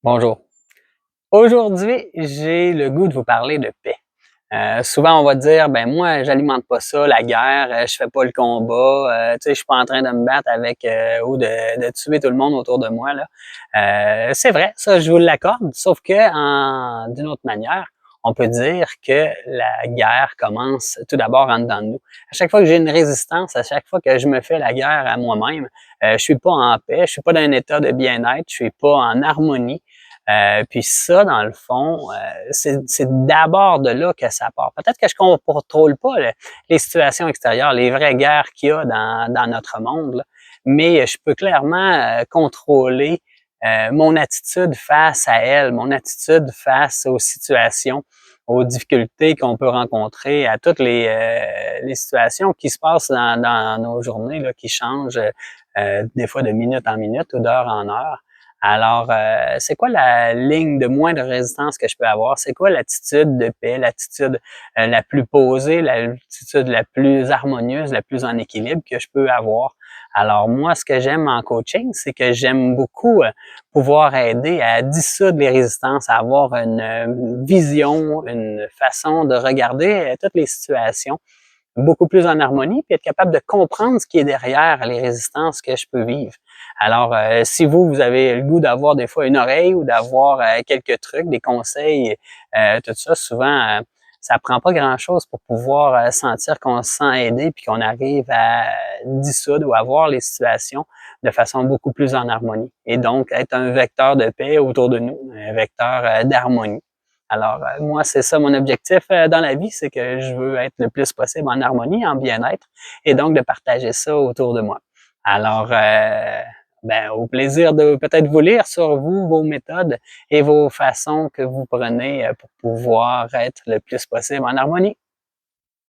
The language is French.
Bonjour. Aujourd'hui, j'ai le goût de vous parler de paix. Souvent, on va dire, ben moi, j'alimente pas ça, la guerre, je fais pas le combat, tu sais, je suis pas en train de me battre avec ou de tuer tout le monde autour de moi là. C'est vrai, ça, je vous l'accorde, sauf que d'une autre manière, on peut dire que la guerre commence tout d'abord en dedans de nous. À chaque fois que j'ai une résistance, à chaque fois que je me fais la guerre à moi-même, je suis pas en paix, je suis pas dans un état de bien-être, je suis pas en harmonie. Puis ça, dans le fond, c'est d'abord de là que ça part. Peut-être que je ne contrôle pas les situations extérieures, les vraies guerres qu'il y a dans notre monde, là, mais je peux clairement contrôler mon attitude face à elle, mon attitude face aux situations, aux difficultés qu'on peut rencontrer, à toutes les situations qui se passent dans nos journées, là, qui changent des fois de minute en minute ou d'heure en heure. Alors, c'est quoi la ligne de moindre résistance que je peux avoir? C'est quoi l'attitude de paix, l'attitude la plus posée, l'attitude la plus harmonieuse, la plus en équilibre que je peux avoir? Alors, moi, ce que j'aime en coaching, c'est que j'aime beaucoup pouvoir aider à dissoudre les résistances, à avoir une vision, une façon de regarder toutes les situations beaucoup plus en harmonie, puis être capable de comprendre ce qui est derrière les résistances que je peux vivre. Alors, si vous avez le goût d'avoir des fois une oreille ou d'avoir quelques trucs, des conseils, tout ça, souvent, ça prend pas grand-chose pour pouvoir sentir qu'on se sent aidé puis qu'on arrive à dissoudre ou à voir les situations de façon beaucoup plus en harmonie. Et donc, être un vecteur de paix autour de nous, un vecteur d'harmonie. Alors, moi, c'est ça mon objectif dans la vie, c'est que je veux être le plus possible en harmonie, en bien-être, et donc de partager ça autour de moi. Alors, ben, au plaisir de peut-être vous lire sur vous, vos méthodes et vos façons que vous prenez pour pouvoir être le plus possible en harmonie.